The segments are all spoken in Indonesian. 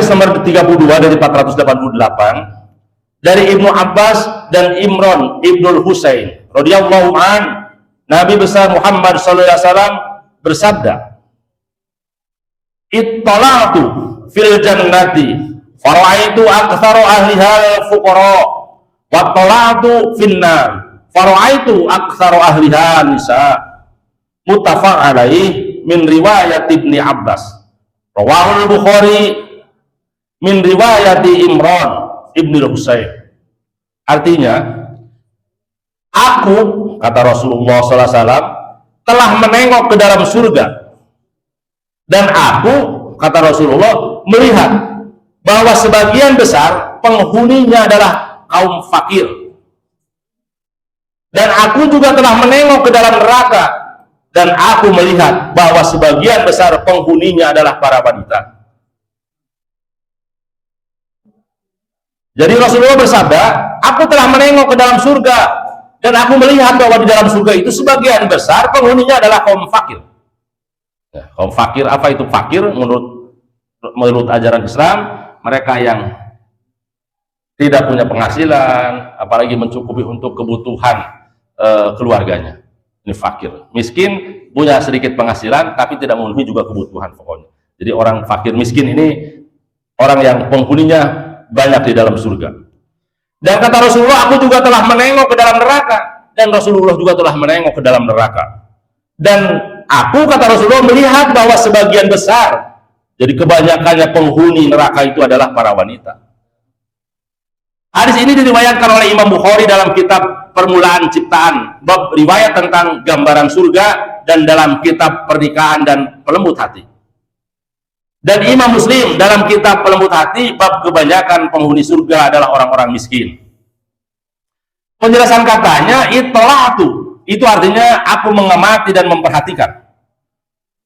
hadis nomor 32 dari 488 dari Ibnu Abbas dan Imran Ibnul Husain radhiyallahu an, Nabi besar Muhammad sallallahu alaihi wasallam bersabda, "Ittala'tu fil jannati fara'aitu aktsaru ahliha al-fuqara wa tala'tu fin nar fara'aitu aktsaru ahliha nisa." Muttafaq alaih min riwayat Ibnu Abbas. Rawahul Bukhari min riwayati Imran Ibnul Husain. Artinya, aku, kata Rasulullah SAW, telah menengok ke dalam surga, dan aku, kata Rasulullah, melihat bahwa sebagian besar penghuninya adalah kaum fakir, dan aku juga telah menengok ke dalam neraka, dan aku melihat bahwa sebagian besar penghuninya adalah para wanita. Jadi Rasulullah bersabda, aku telah menengok ke dalam surga, dan aku melihat bahwa di dalam surga itu sebagian besar penghuninya adalah kaum fakir. Ya, kaum fakir, apa itu fakir? Menurut ajaran Islam, mereka yang tidak punya penghasilan, apalagi mencukupi untuk kebutuhan keluarganya. Ini fakir. Miskin punya sedikit penghasilan, tapi tidak memenuhi juga kebutuhan pokoknya. Jadi orang fakir miskin ini orang yang penghuninya banyak di dalam surga. Dan kata Rasulullah, aku juga telah menengok ke dalam neraka, dan Rasulullah juga telah menengok ke dalam neraka, dan aku, kata Rasulullah, melihat bahwa sebagian besar, jadi kebanyakannya penghuni neraka itu adalah para wanita. Hadis ini diriwayatkan oleh Imam Bukhari dalam kitab Permulaan Ciptaan, bab riwayat tentang gambaran surga, dan dalam kitab Pernikahan dan Pelembut Hati. Dan Imam Muslim dalam kitab Pelembut Hati, bab kebanyakan penghuni surga adalah orang-orang miskin. Penjelasan katanya, itola'tu, itu artinya aku mengamati dan memperhatikan.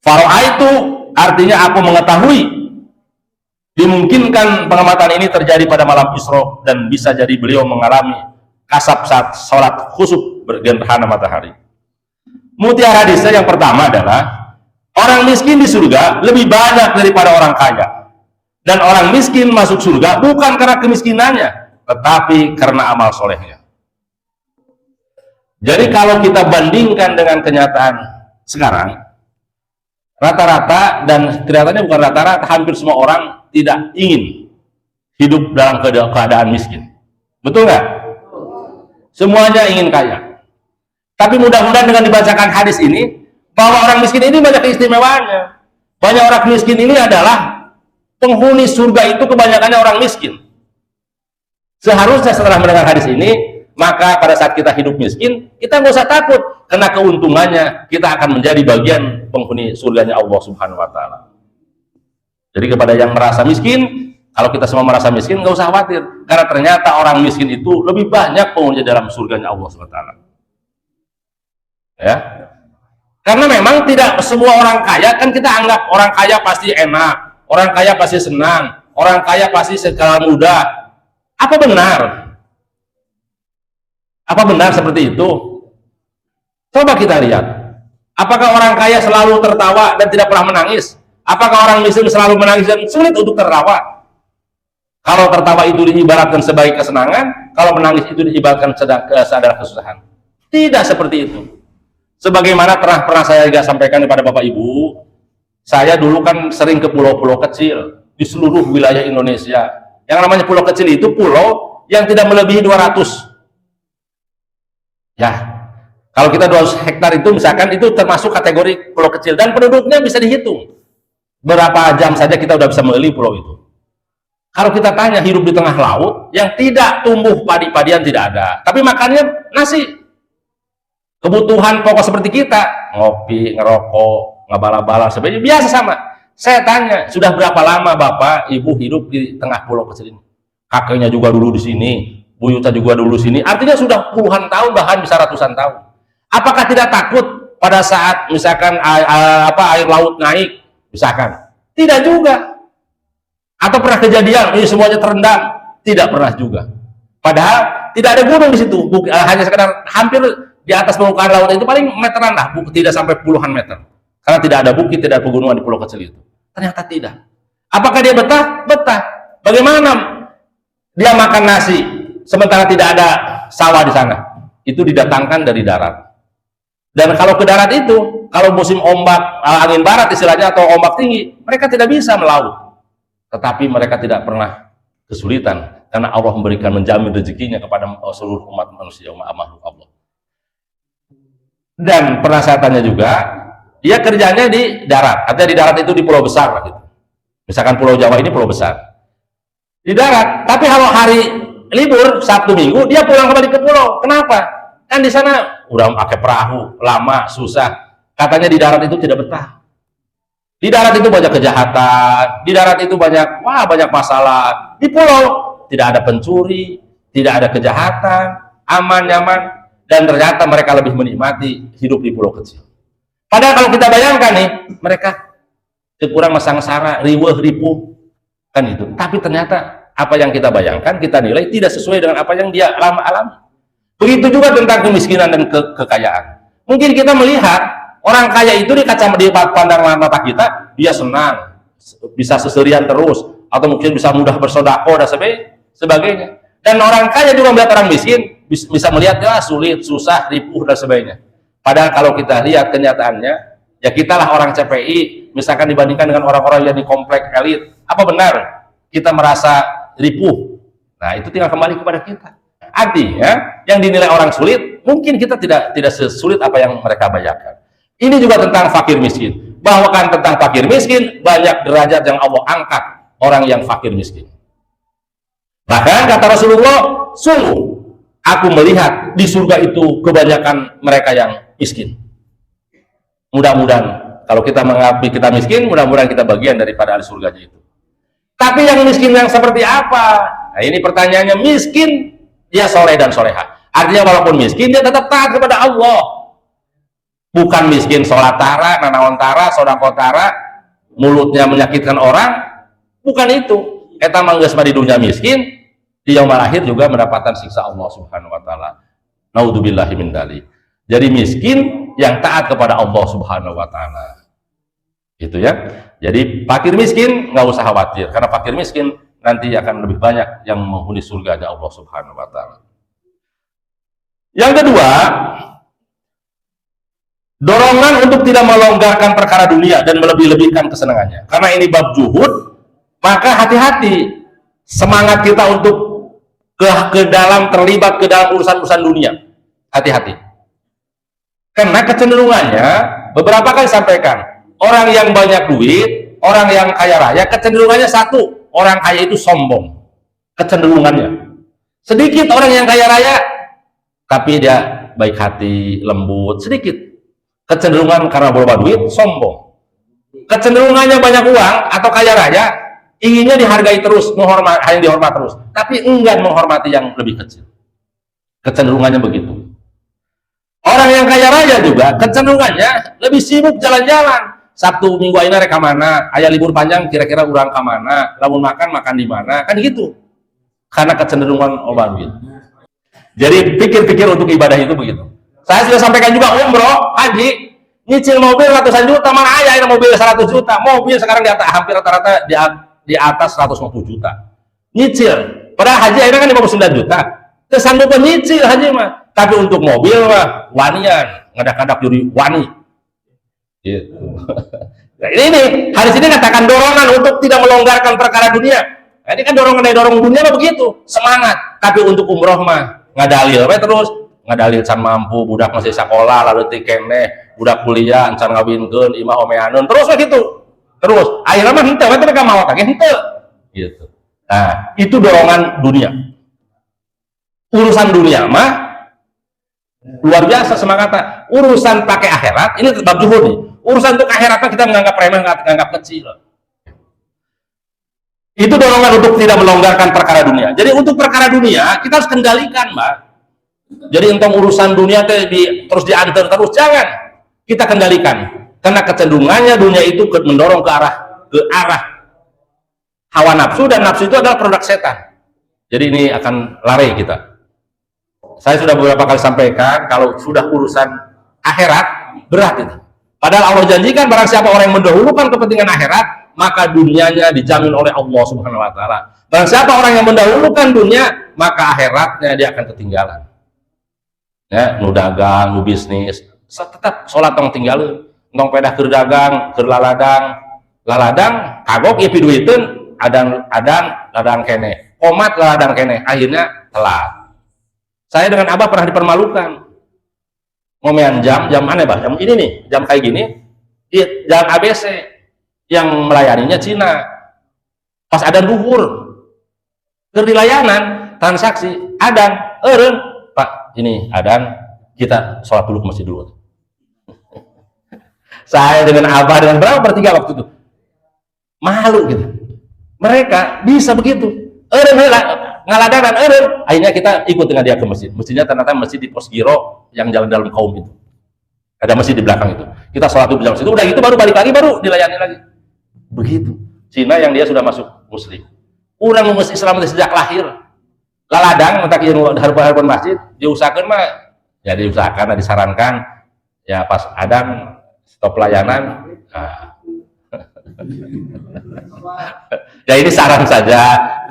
Fara'aitu artinya aku mengetahui. Dimungkinkan pengamatan ini terjadi pada malam Isra, dan bisa jadi beliau mengalami kasab saat sholat khusuf bergerhana matahari. Mutiara hadisnya yang pertama adalah, orang miskin di surga lebih banyak daripada orang kaya, dan orang miskin masuk surga bukan karena kemiskinannya, tetapi karena amal solehnya. Jadi kalau kita bandingkan dengan kenyataan sekarang, rata-rata, dan kelihatannya bukan rata-rata, hampir semua orang tidak ingin hidup dalam keadaan miskin. Betul nggak? Semuanya ingin kaya. Tapi mudah-mudahan dengan dibacakan hadis ini, bahwa orang miskin ini banyak keistimewaannya. Banyak orang miskin ini adalah penghuni surga itu kebanyakannya orang miskin. Seharusnya setelah mendengar hadis ini, maka pada saat kita hidup miskin, kita nggak usah takut, karena keuntungannya kita akan menjadi bagian penghuni surganya Allah Subhanahu wa Ta'ala. Jadi kepada yang merasa miskin, kalau kita semua merasa miskin, nggak usah khawatir, karena ternyata orang miskin itu lebih banyak penghuni dalam surganya Allah Subhanahu wa Ta'ala. Ya, karena memang tidak semua orang kaya, kan kita anggap orang kaya pasti enak, orang kaya pasti senang, orang kaya pasti segala mudah. Apa benar? Apa benar seperti itu? Coba kita lihat. Apakah orang kaya selalu tertawa dan tidak pernah menangis? Apakah orang miskin selalu menangis dan sulit untuk tertawa? Kalau tertawa itu diibaratkan sebagai kesenangan, kalau menangis itu diibaratkan adalah kesusahan. Tidak seperti itu. Sebagaimana pernah saya juga sampaikan kepada Bapak Ibu, saya dulu kan sering ke pulau-pulau kecil di seluruh wilayah Indonesia. Yang namanya pulau kecil itu pulau yang tidak melebihi 200. Ya, kalau kita 200 hektar itu misalkan, itu termasuk kategori pulau kecil, dan penduduknya bisa dihitung. Berapa jam saja kita udah bisa mengelilingi pulau itu. Kalau kita tanya hidup di tengah laut, yang tidak tumbuh padi-padian tidak ada, tapi makannya nasi. Kebutuhan pokok seperti kita, ngopi, ngerokok, ngabala-bala, sebagainya, biasa sama. Saya tanya, sudah berapa lama Bapak, Ibu hidup di tengah pulau kecil ini? Kakeknya juga dulu di sini, buyutnya juga dulu di sini, artinya sudah puluhan tahun, bahkan bisa ratusan tahun. Apakah tidak takut pada saat misalkan air laut naik, misalkan? Tidak juga. Atau pernah kejadian ini semuanya terendam? Tidak pernah juga. Padahal tidak ada gunung di situ, hanya sekedar hampir di atas permukaan laut itu paling meteran lah, tidak sampai puluhan meter. Karena tidak ada bukit, tidak ada pegunungan di pulau kecil itu. Ternyata tidak. Apakah dia betah? Betah. Bagaimana dia makan nasi sementara tidak ada sawah di sana? Itu didatangkan dari darat. Dan kalau ke darat itu, kalau musim ombak, angin barat istilahnya, atau ombak tinggi, mereka tidak bisa melaut. Tetapi mereka tidak pernah kesulitan, karena Allah memberikan, menjamin rezekinya kepada seluruh umat manusia, makhluk Allah. Dan pernah saya tanya juga, dia kerjanya di darat, artinya di darat itu di pulau besar gitu. Misalkan Pulau Jawa ini pulau besar, di darat. Tapi kalau hari libur Sabtu Minggu dia pulang kembali ke pulau. Kenapa? Kan di sana udah pakai perahu, lama, susah. Katanya di darat itu tidak betah. Di darat itu banyak kejahatan, di darat itu banyak masalah. Di pulau tidak ada pencuri, tidak ada kejahatan, aman, nyaman, dan ternyata mereka lebih menikmati hidup di pulau kecil. Padahal kalau kita bayangkan nih, mereka kurang masangsara, riweuh-ripuh, kan itu. Tapi ternyata apa yang kita bayangkan, kita nilai tidak sesuai dengan apa yang dia alami. Begitu juga tentang kemiskinan dan kekayaan. Mungkin kita melihat orang kaya itu di pandang mata kita, dia senang, bisa seserian terus, atau mungkin bisa mudah bersedekah dan sebagainya. Dan orang kaya juga melihat orang miskin, bisa melihat ya sulit, susah, ripuh dan sebagainya. Padahal kalau kita lihat kenyataannya, ya kitalah orang CPI, misalkan dibandingkan dengan orang-orang yang di komplek elit, apa benar kita merasa ripuh? Nah, itu tinggal kembali kepada kita. Artinya, yang dinilai orang sulit, mungkin kita tidak sesulit apa yang mereka bayangkan. Ini juga tentang fakir miskin. Bahwa kan tentang fakir miskin, banyak derajat yang Allah angkat orang yang fakir miskin. Bahkan kata Rasulullah, sungguh aku melihat di surga itu kebanyakan mereka yang miskin. Mudah-mudahan kalau kita mengakui kita miskin, mudah-mudahan kita bagian daripada ahli surganya itu. Tapi yang miskin yang seperti apa? Nah, ini pertanyaannya. Miskin, dia soleh dan soleha. Artinya walaupun miskin, dia tetap taat kepada Allah. Bukan miskin sholat tara, nanaon tara, sodako tara, mulutnya menyakitkan orang. Bukan itu. Kita manggas di dunia miskin, di yaumul akhir juga mendapatkan siksa Allah Subhanahu wa taala. Naudzubillahi min dzalik. Jadi miskin yang taat kepada Allah Subhanahu wa taala. Gitu ya. Jadi fakir miskin nggak usah khawatir, karena fakir miskin nanti akan lebih banyak yang menghuni surga Allah Subhanahu wa taala. Yang kedua, dorongan untuk tidak melonggarkan perkara dunia dan melebih-lebihkan kesenangannya. Karena ini bab zuhud, maka hati-hati semangat kita untuk ke dalam terlibat ke dalam urusan-urusan dunia. Hati-hati. Karena kecenderungannya, beberapa kali sampaikan, orang yang banyak duit, orang yang kaya raya, kecenderungannya satu, orang kaya itu sombong. Kecenderungannya. Sedikit orang yang kaya raya, tapi dia baik hati, lembut, sedikit. Kecenderungan karena berubah duit, sombong. Kecenderungannya banyak uang atau kaya raya, inginnya dihargai terus, hanya dihormat terus, tapi enggan menghormati yang lebih kecil. Kecenderungannya begitu. Orang yang kaya raya juga kecenderungannya lebih sibuk jalan-jalan. Sabtu minggu ini reka mana, ayah libur panjang kira-kira urang ke mana, lamun makan di mana, kan gitu. Karena kecenderungan obat duit. Jadi pikir-pikir untuk ibadah itu begitu. Saya sudah sampaikan juga umroh, haji, nyicil mobil ratusan juta, mana ayah ini mobil 100 juta, mobil sekarang hampir rata-rata di atas 150 juta. Nyicil, padahal haji akhirnya kan 59 juta. Kesanggupan nyicil haji mah. Tapi untuk mobil mah wanian, ngadak-ngadak juri wani. Gitu. Nah, ini hadis ini katakan dorongan untuk tidak melonggarkan perkara dunia. Nah, ini kan dorongan dari dorong dunia mah begitu, semangat. Tapi untuk umroh mah ngadalil terus. Ngadalil can mampu, budak masih sekolah lalu tikene, budak kuliah can ngawinkeun imah omeaneun terus begitu. Terus akhirnya mah henteu we teh mau teh henteu. Gitu. Nah, itu dorongan dunia. Urusan dunia mah luar biasa semangatnya. Urusan pakai akhirat, ini bab zuhud nih. Urusan untuk akhiratnya kita menganggap remeh, menganggap kecil. Itu dorongan untuk tidak melonggarkan perkara dunia. Jadi untuk perkara dunia kita harus kendalikan, Mbak. Jadi untuk urusan dunia terus diantar terus, jangan, kita kendalikan. Karena kecenderungannya dunia itu mendorong ke arah hawa nafsu, dan nafsu itu adalah produk setan. Jadi ini akan lari kita. Saya sudah beberapa kali sampaikan, kalau sudah urusan akhirat berat itu. Padahal Allah janjikan barang siapa orang yang mendahulukan kepentingan akhirat, maka dunianya dijamin oleh Allah Subhanahu wa taala. Dan siapa orang yang mendahulukan dunia, maka akhiratnya dia akan ketinggalan. Ya, nu dagang, nu bisnis, tetap salat tong tinggalin. Tong pedah keur dagang, keur laladang kagok ieu piduiteun adan ladang kene. Komat ladang kene, akhirnya telat. Saya dengan Abah pernah dipermalukan. Ngomean jam aneh bah, jam ini nih, jam kayak gini, jam ABC yang melayaninya Cina. Pas adan duhur, keur di layanan transaksi adan, eureun, Pak, ini adan, kita sholat dulu ke masjid dulu. Saya dengan Abah dengan berapa bertiga waktu itu, malu gitu. Mereka bisa begitu, eureun ngaladanan eureun, akhirnya kita ikut dengan dia ke masjid. Masjidnya ternyata masjid di pos giro yang jalan dalam kaum itu. Ada masjid di belakang itu. Kita sholat dulu di situ, udah gitu baru balik lagi, baru dilayani lagi. Begitu. Cina yang dia sudah masuk muslim. Urang nu Islam sejak lahir. Laladang mentak ieu hareup masjid, diusahakeun mah ya diusahakan, disarankan ya pas adan stop layanan. Nah. Ya ini saran saja,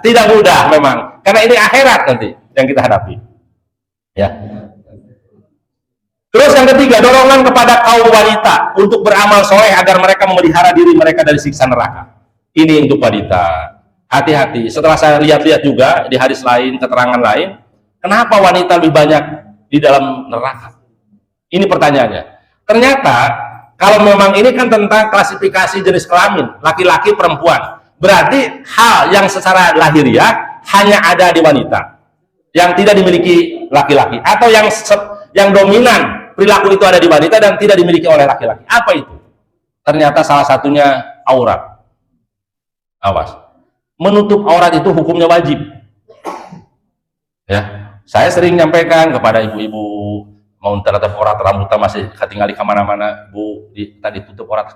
tidak mudah memang, karena ini akhirat nanti yang kita hadapi. Ya. Terus yang ketiga, dorongan kepada kaum wanita untuk beramal soleh agar mereka memelihara diri mereka dari siksa neraka. Ini untuk wanita. Hati-hati. Setelah saya lihat-lihat juga di hadis lain, keterangan lain, kenapa wanita lebih banyak di dalam neraka? Ini pertanyaannya. Ternyata kalau memang ini kan tentang klasifikasi jenis kelamin, laki-laki, perempuan. Berarti hal yang secara lahiriah hanya ada di wanita, yang tidak dimiliki laki-laki, atau yang dominan perilaku itu ada di wanita dan tidak dimiliki oleh laki-laki. Apa itu? Ternyata salah satunya aurat. Awas. Menutup aurat itu hukumnya wajib. Ya, saya sering nyampaikan kepada ibu-ibu, mau terhadap aurat rambutnya masih ketinggali kemana-mana, bu, tadi tutup aurat,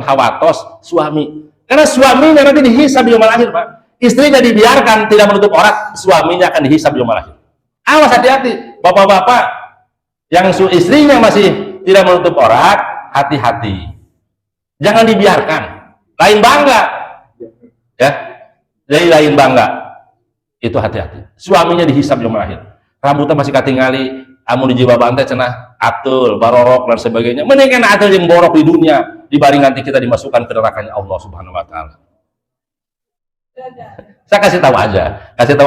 hawatos suami, karena suaminya nanti dihisab di yaumul akhir, Pak. Istrinya dibiarkan tidak menutup aurat, suaminya akan dihisab di yaumul akhir. Awas, hati-hati, bapak-bapak yang istrinya masih tidak menutup aurat, hati-hati, jangan dibiarkan. Lain bangga, ya, jadi lain bangga, itu hati-hati. Suaminya dihisab di yaumul akhir, rambutnya masih katingali, amun di jiwa bantai cenah atul, barorok dan sebagainya. Mendingan atul yang borok di dunia dibanding nanti kita dimasukkan ke nerakanya Allah Subhanahu wa taala. Saya kasih tahu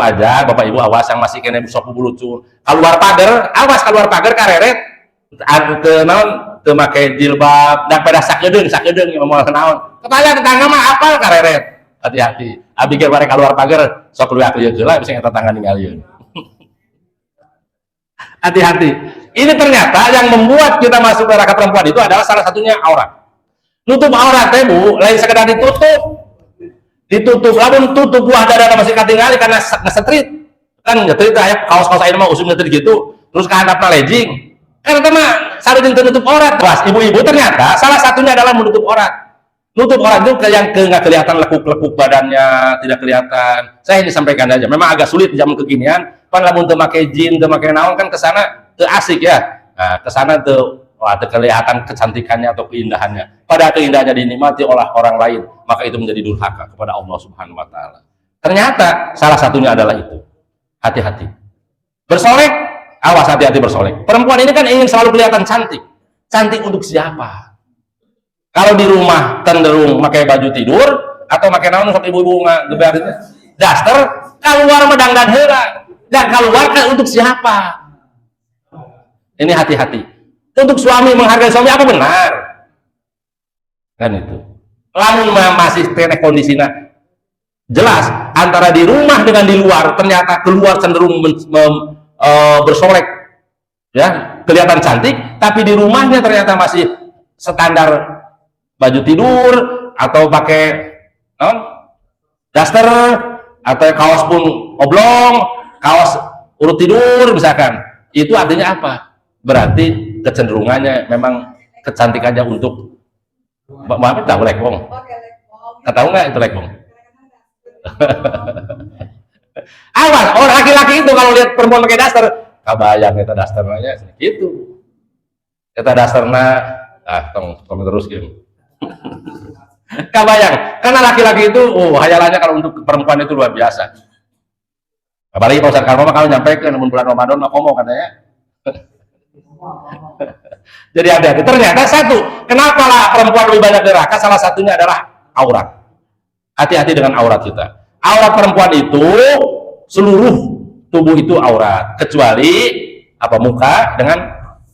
aja, Bapak Ibu, awas yang masih kena sok bulucul. Keluar pagar, awas keluar pagar kareret. Teu naon, teu make jilbab, dak pada sakedeung yang mau naon. Kepala tetangga mah apal kareret. Hati-hati. Abi ge bare keluar pagar sok luak lieu heula bisa tetangga ninggalieun. Hati-hati. Ini ternyata yang membuat kita masuk neraka perempuan itu adalah salah satunya aurat. Nutup aurat teh Bu, lain sekedar ditutup, lamun tutup buah dada masih katingali karena ngesetrit. Kan ngetrit aya kaos-kaos ayeuna mah usum ngetrit gitu, terus ka handapna legging. Kan eta mah sarejeun teu nutup aurat. Pas ibu-ibu ternyata salah satunya adalah menutup aurat. Nutup aurat itu yang nggak kelihatan lekuk-lekuk badannya, tidak kelihatan. Saya ini sampaikan aja, memang agak sulit di zaman kekinian. Pan lamun teu make jin, teu make naon kan kesana teu asik ya. Nah, kesana teu kelihatan kecantikannya atau keindahannya. Pada keindahannya dinikmati oleh orang lain, maka itu menjadi durhaka kepada Allah Subhanahu wa taala. Ternyata salah satunya adalah itu. Hati-hati. Bersolek, awas, hati-hati bersolek. Perempuan ini kan ingin selalu kelihatan cantik. Cantik untuk siapa? Kalau di rumah cenderung pakai baju tidur atau pakai naon sok ibu-ibu ngegeber daster, keluar medang dan heula. Dan keluar kan untuk siapa? Ini hati-hati. Untuk suami, menghargai suami apa benar? Kan itu. Lamun masih teneh kondisinya jelas antara di rumah dengan di luar, ternyata keluar cenderung bersolek, ya, kelihatan cantik, tapi di rumahnya ternyata masih standar baju tidur atau pakai daster atau kaos pun oblong, kaos urut tidur misalkan. Itu artinya apa? Berarti kecenderungannya memang kecantikannya untuk maaf, tahu lekbong? Tahu nggak itu lekbong? Awas, orang laki-laki itu kalau lihat perempuan pakai daster, kabayang kita dasternya gitu. Kita dasternya, tong terus gitu. Kebayang, karena laki-laki itu, hayalannya kalau untuk perempuan itu luar biasa. Apalagi Pak Ustadz Karmo kalau nyampaikan bulan Ramadan, aku mau katanya. Jadi hati-hati. Ternyata satu, kenapa lah perempuan lebih banyak neraka? Salah satunya adalah aurat. Hati-hati dengan aurat kita. Aurat perempuan itu seluruh tubuh itu aurat, kecuali apa, muka dengan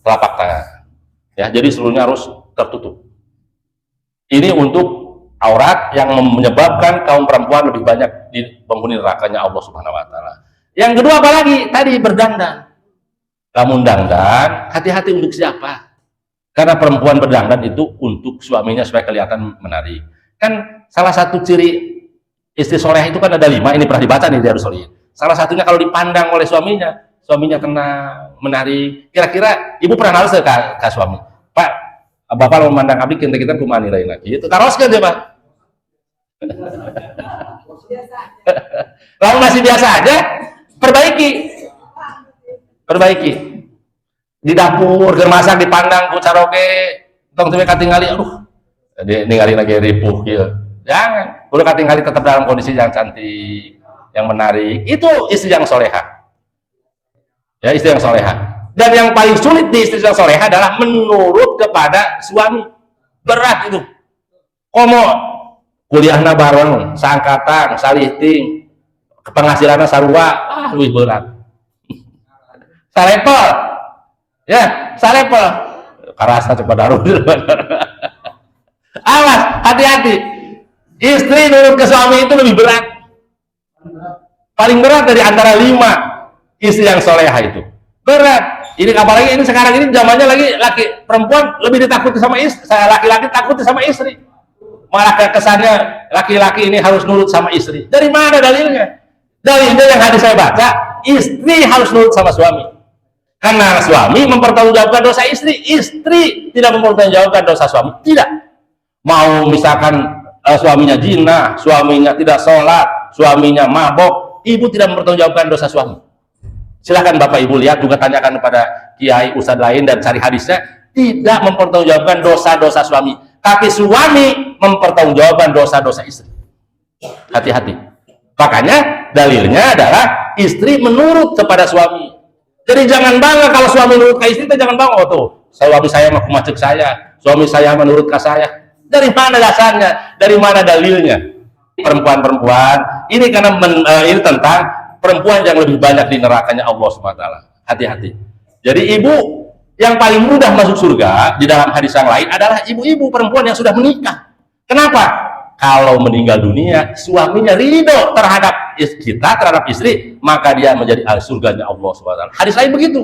telapak tangan. Ya, jadi seluruhnya harus tertutup. Ini untuk aurat yang menyebabkan kaum perempuan lebih banyak di penghuni nerakanya Allah Subhanahu wa taala. Yang kedua apa lagi? Tadi berdandan. Kamu dandan, hati-hati untuk siapa? Karena perempuan berdandan itu untuk suaminya supaya kelihatan menarik. Kan salah satu ciri istri soleh itu kan ada 5, ini pernah dibaca nih di Riyadhus Shalihin. Salah satunya kalau dipandang oleh suaminya tenang, menarik. Kira-kira ibu pernah harus ke suami, Pak, bapak memandang abdi kita kumani lain lagi. Itu taroskan dia, Pak. Lalu masih biasa aja, perbaiki di dapur, germasak dipandang ku caroke, tong teu katingali, aduh, ningali lagi ripuh kieu. Jangan, kudu katingali tetap dalam kondisi yang cantik, yang menarik. Itu istri yang soleha. Ya, istri yang soleha. Dan yang paling sulit di istri yang soleha adalah menurut kepada suami. Berat itu. Komo kuliahna bareng, seangkatan, salihting, penghasilannya sarua, lebih berat. Salepel, ya, salepel. Karasa coba daruh. Awas, hati-hati. Istri nurut ke suami itu lebih berat. Paling berat dari antara 5 istri yang soleha itu. Berat. Ini apalagi ini sekarang ini zamannya lagi perempuan lebih ditakuti sama istri, laki-laki takuti sama istri. Malah kesannya laki-laki ini harus nurut sama istri. Dari mana dalilnya? Dalilnya yang hadis saya baca, istri harus nurut sama suami. Karena suami mempertanggungjawabkan dosa istri, istri tidak mempertanggungjawabkan dosa suami. Tidak. Mau misalkan suaminya zina, suaminya tidak sholat, suaminya mabok, ibu tidak mempertanggungjawabkan dosa suami. Silahkan Bapak Ibu lihat, juga tanyakan kepada kiai ustadz lain dan cari hadisnya, tidak mempertanggungjawabkan dosa-dosa suami, tapi suami mempertanggungjawabkan dosa-dosa istri. Hati-hati. Makanya dalilnya adalah istri menurut kepada suami. Jadi jangan bangga kalau suami menurut ke istri, jangan bangga, oh tuh suami saya mah kumacek saya, suami saya menurut ke saya. Dari mana dasarnya? Dari mana dalilnya? Perempuan-perempuan ini karena ini tentang perempuan yang lebih banyak di nerakanya Allah SWT. Hati-hati. Jadi ibu yang paling mudah masuk surga di dalam hadis yang lain adalah ibu-ibu perempuan yang sudah menikah. Kenapa? Kalau meninggal dunia, suaminya ridho terhadap kita, terhadap istri, maka dia menjadi ahli surganya Allah SWT. Hadis lain begitu.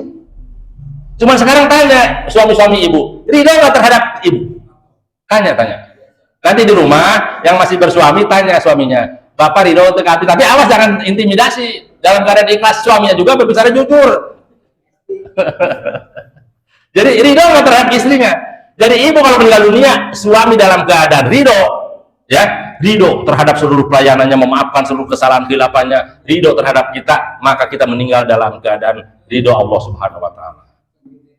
Cuman sekarang tanya suami-suami ibu, ridho nggak terhadap ibu? Tanya. Nanti di rumah yang masih bersuami tanya suaminya, Bapak ridho untuk abdi, tapi awas jangan intimidasi. Dalam keadaan ikhlas, suaminya juga berbicara jujur. Jadi ridho nggak terhadap istrinya. Jadi ibu kalau meninggal dunia, suami dalam keadaan ridho, ya, ridho terhadap seluruh pelayanannya, memaafkan seluruh kesalahan khilafannya, ridho terhadap kita, maka kita meninggal dalam keadaan ridho Allah Subhanahu wa taala.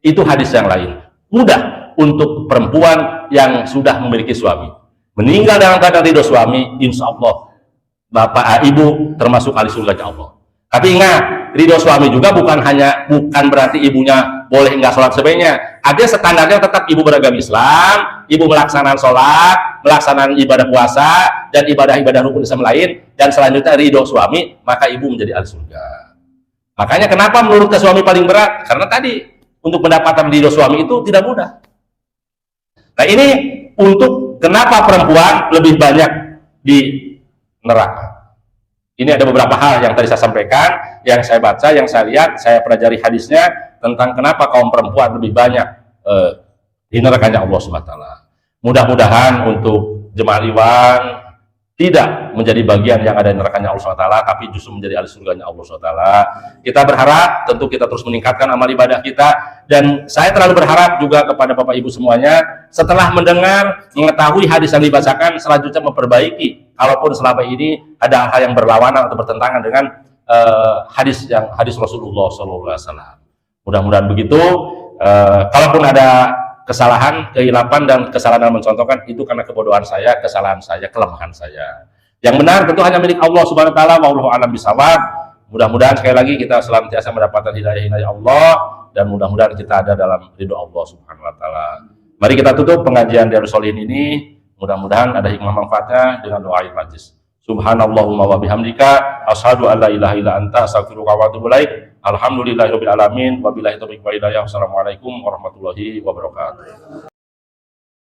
Itu hadis yang lain. Mudah untuk perempuan yang sudah memiliki suami meninggal dalam keadaan ridho suami, insya Allah bapak ibu termasuk ahli surga Allah. Tapi ingat, ridho suami juga bukan berarti ibunya boleh nggak sholat sebaiknya. Ada standarnya, tetap ibu beragama Islam, ibu melaksanakan sholat, melaksanakan ibadah puasa dan ibadah-ibadah rukun Islam lain, dan selanjutnya ridho suami, maka ibu menjadi ahli surga. Makanya kenapa menurut ke suami paling berat? Karena tadi untuk mendapatkan ridho suami itu tidak mudah. Nah ini untuk kenapa perempuan lebih banyak di neraka. Ini ada beberapa hal yang tadi saya sampaikan, yang saya baca, yang saya lihat, saya pelajari hadisnya tentang kenapa kaum perempuan lebih banyak di nerakanya Allah SWT. Mudah-mudahan untuk jemaah Iwan tidak menjadi bagian yang ada di nerakanya Allah SWT, tapi justru menjadi ahli surganya Allah SWT. Kita berharap, tentu kita terus meningkatkan amal ibadah kita, dan saya terlalu berharap juga kepada Bapak Ibu semuanya, setelah mendengar, mengetahui hadis yang dibacakan, selanjutnya memperbaiki, kalaupun selama ini ada hal yang berlawanan atau bertentangan dengan hadis Rasulullah SAW. Mudah-mudahan begitu. Kalaupun ada kesalahan, kehilapan, dan kesalahan dalam mencontohkan itu karena kebodohan saya, kesalahan saya, kelemahan saya. Yang benar tentu hanya milik Allah Subhanahu wa taala. Wallahu a'lam bishawab. Mudah-mudahan sekali lagi kita senantiasa mendapatkan hidayah Allah, dan mudah-mudahan kita ada dalam ridho Allah Subhanahu wa taala. Mari kita tutup pengajian Riyadhus Shalihin ini. Mudah-mudahan ada hikmah manfaatnya dengan doa yang majlis. Subhanallahumma wa bihamdika asyhadu an la ilaha illa anta astaghfiruka wa atubu ilaik. Alhamdulillahirabbil alamin. Wabillahi taufiq wal hidayah. Wassalamualaikum warahmatullahi wabarakatuh.